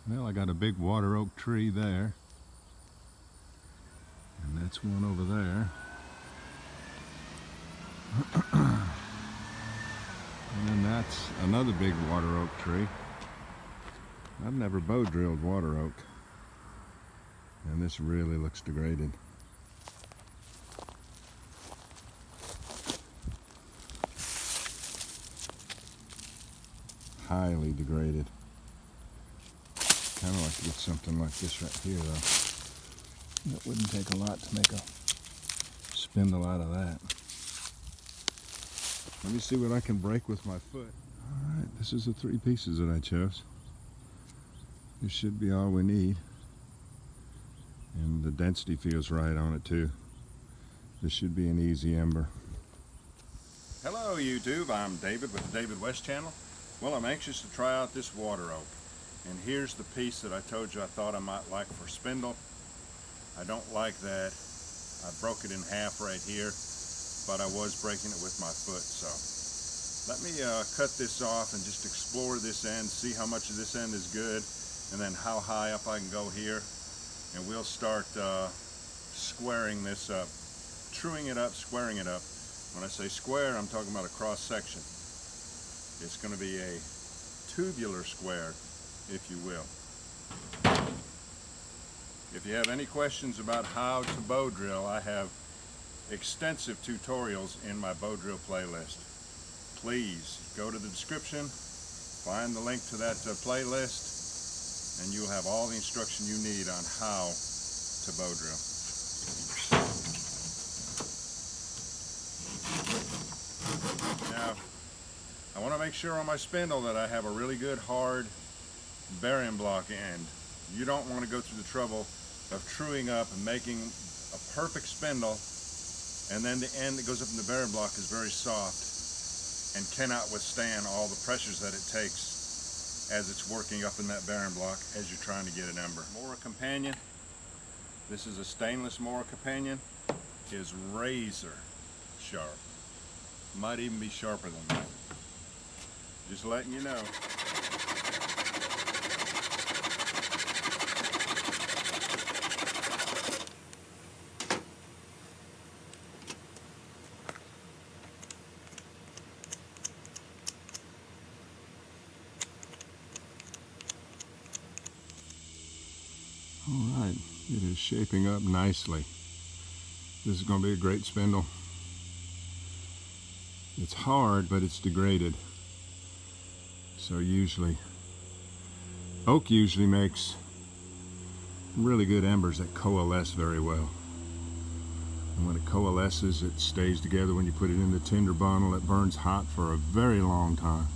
Well, I got a big water oak tree there, and that's one over there. And then that's another big water oak tree. I've never bow drilled water oak, and this really looks degraded. Highly degraded. Kind of like to get something like this right here, though. It wouldn't take a lot to make a spindle out of that. Let me see what I can break with my foot. Alright, this is the 3 pieces that I chose. This should be all we need. And the density feels right on it too. This should be an easy ember. Hello YouTube, I'm David with the David West channel. Well, I'm anxious to try out this water oak. And here's the piece that I told you I thought I might like for spindle. I don't like that I broke it in half right here, but I was breaking it with my foot. So let me cut this off and just explore this end, see how much of this end is good, and then how high up I can go here. And we'll start squaring this up, truing it up, squaring it up. When I say square, I'm talking about a cross section. It's going to be a tubular square, if you will. If you have any questions about how to bow drill, I have extensive tutorials in my bow drill playlist. Please go to the description, find the link to that playlist, and you'll have all the instruction you need on how to bow drill. Now, I want to make sure on my spindle that I have a really good hard bearing block end. You don't want to go through the trouble of truing up and making a perfect spindle, and then the end that goes up in the bearing block is very soft and cannot withstand all the pressures that it takes as it's working up in that bearing block as you're trying to get an ember. Mora companion. This is a stainless Mora companion. Is razor sharp. Might even be sharper than that. Just letting you know. All right, it is shaping up nicely. This is going to be a great spindle. It's hard, but it's degraded. So oak usually makes really good embers that coalesce very well. And when it coalesces, it stays together. When you put it in the tinder bundle, it burns hot for a very long time.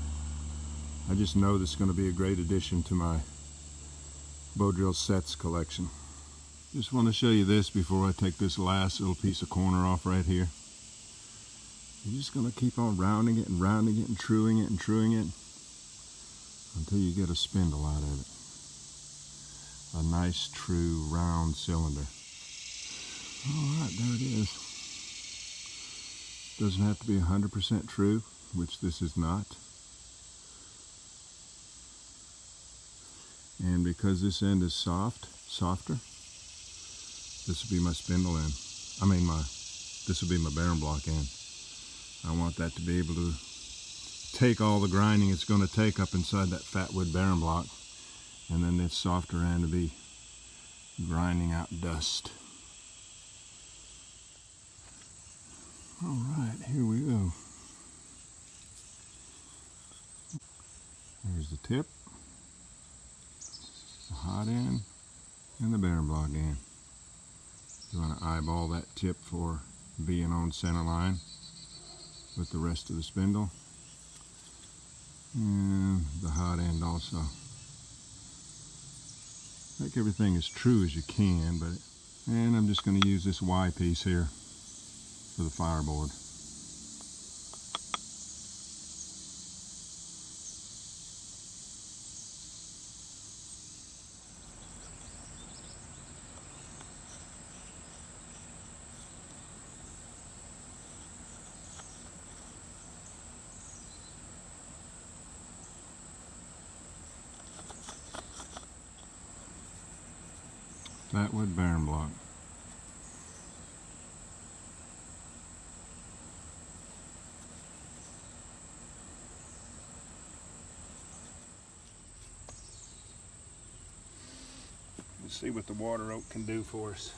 I just know this is going to be a great addition to my bow drill sets collection. Just want to show you this before I take this last little piece of corner off right here. You're just going to keep on rounding it and rounding it and truing it and truing it until you get a spindle out of it. A nice, true, round cylinder. Alright, there it is. Doesn't have to be 100% true, which this is not. And because this end is softer, this will be my spindle end. This will be my bearing block end. I want that to be able to take all the grinding it's going to take up inside that fat wood bearing block, and then this softer end to be grinding out dust. Alright, here we go. Here's the tip, the hot end, and the bearing block end. You want to eyeball that tip for being on center line with the rest of the spindle, and the hot end also. Make everything as true as you can, and I'm just going to use this Y piece here for the fireboard. Flatwood barren block. Let's see what the water oak can do for us.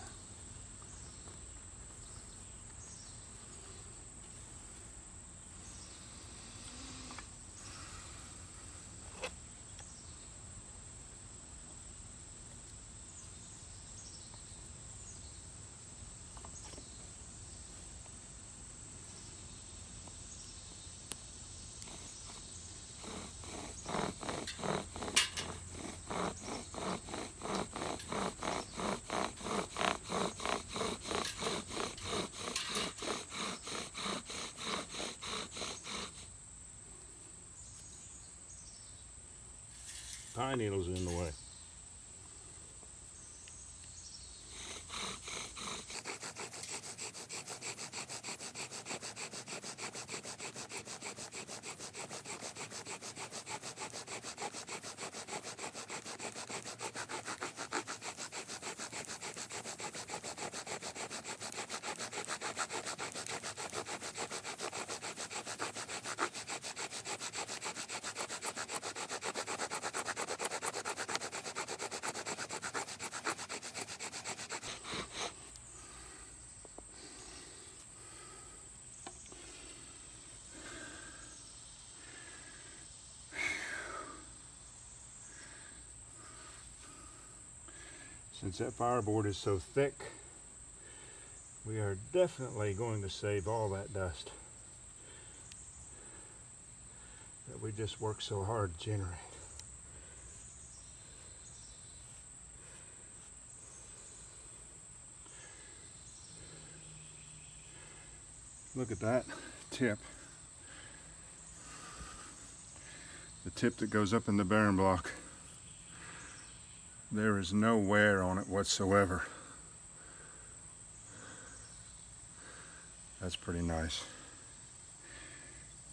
Pine needles are in the way. Since that fireboard is so thick, we are definitely going to save all that dust that we just worked so hard to generate. Look at that tip. The tip that goes up in the barren block. There is no wear on it whatsoever. That's pretty nice.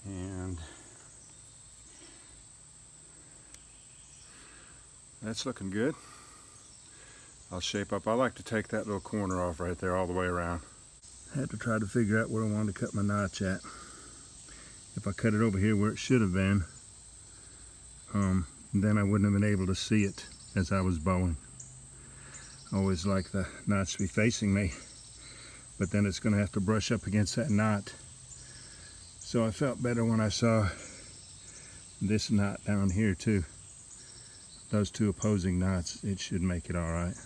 And that's looking good. I'll shape up. I like to take that little corner off right there all the way around. I had to try to figure out where I wanted to cut my notch at. If I cut it over here where it should have been, then I wouldn't have been able to see it as I was bowing. I always like the notch to be facing me, but then it's going to have to brush up against that knot. So I felt better when I saw this knot down here too. Those two opposing knots, it should make it all right.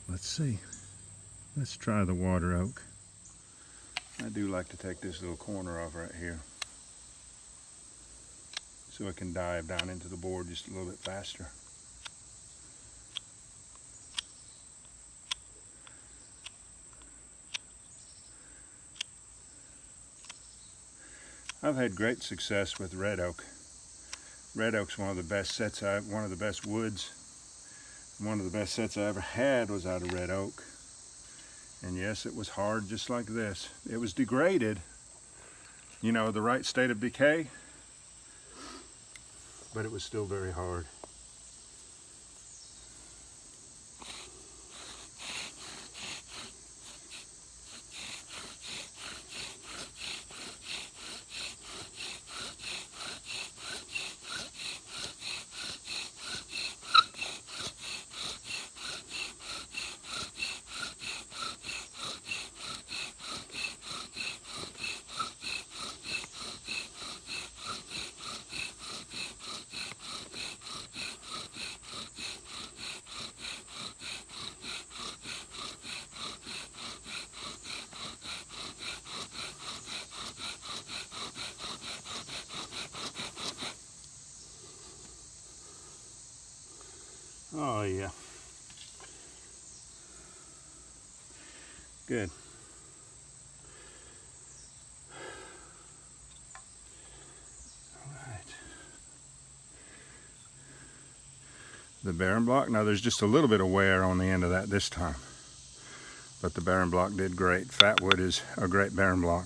Let's see. Let's try the water oak. I do like to take this little corner off right here, so I can dive down into the board just a little bit faster. I've had great success with red oak. Red oak's one of the best sets, one of the best woods. One of the best sets I ever had was out of red oak. And yes, it was hard just like this. It was degraded, you know, the right state of decay, but it was still very hard. Oh yeah. Good. All right. The barren block, now there's just a little bit of wear on the end of that this time, but the barren block did great. Fatwood is a great barren block.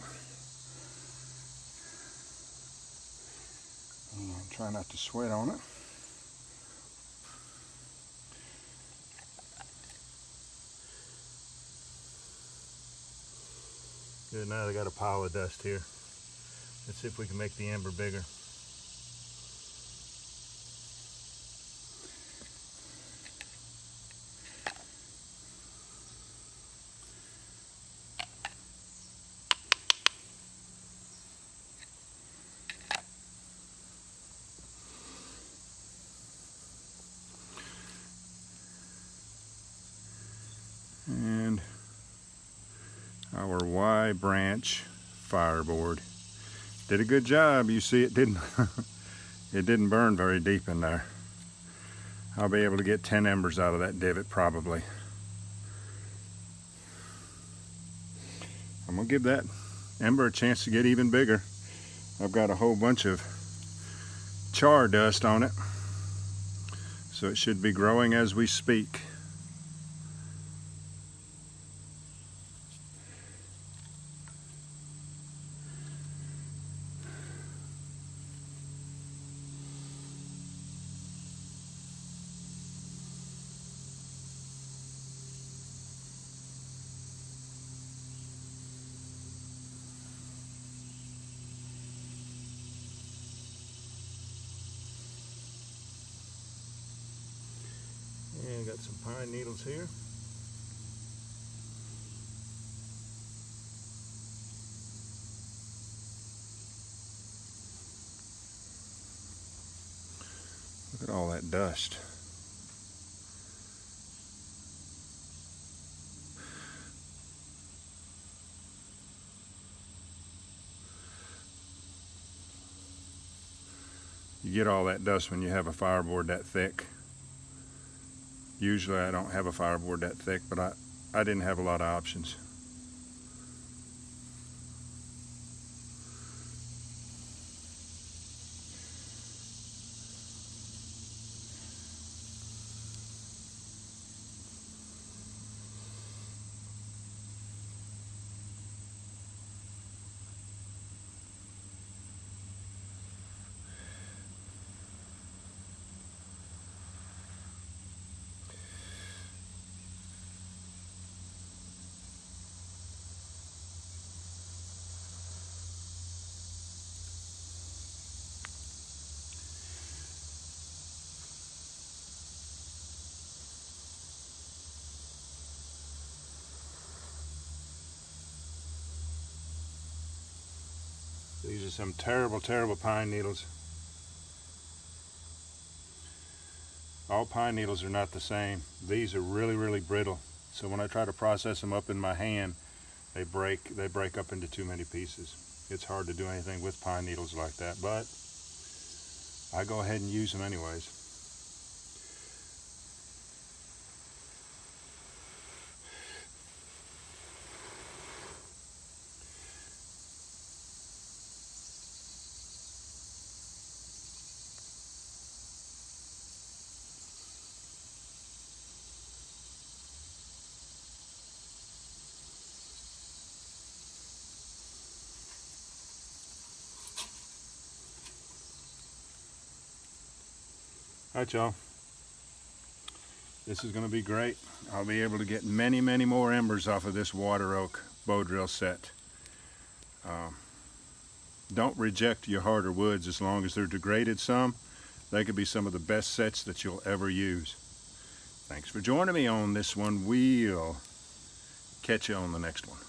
And try not to sweat on it. Good, now they got a pile of dust here. Let's see if we can make the ember bigger. And our Y branch fireboard did a good job. You see, it didn't it didn't burn very deep in there. I'll be able to get 10 embers out of that divot probably. I'm gonna give that ember a chance to get even bigger. I've got a whole bunch of char dust on it, so it should be growing as we speak. And got some pine needles here. Look at all that dust. You get all that dust when you have a fireboard that thick. Usually I don't have a fireboard that thick, but I didn't have a lot of options. These are some terrible, terrible pine needles. All pine needles are not the same. These are really, really brittle. So when I try to process them up in my hand, they break up into too many pieces. It's hard to do anything with pine needles like that, but I go ahead and use them anyways. Alright, y'all, this is going to be great. I'll be able to get many, many more embers off of this water oak bow drill set. Don't reject your harder woods as long as they're degraded some. They could be some of the best sets that you'll ever use. Thanks for joining me on this one. We'll catch you on the next one.